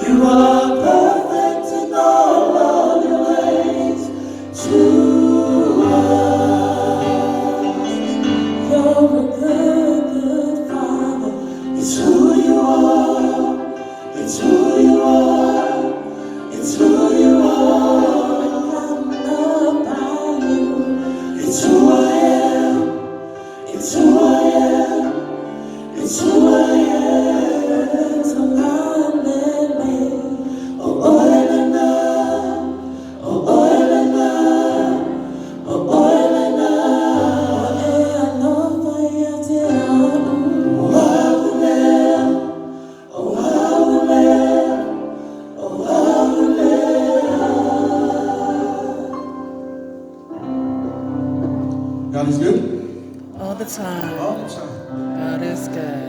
You are perfect in all of your ways to us. You're a good, good Father. It's who you are. It's who you are. It's who you are. I'm loved by you. It's who I am. It's who I am. It's who I am. It's who I am. God is good? All the time. All the time. God is good.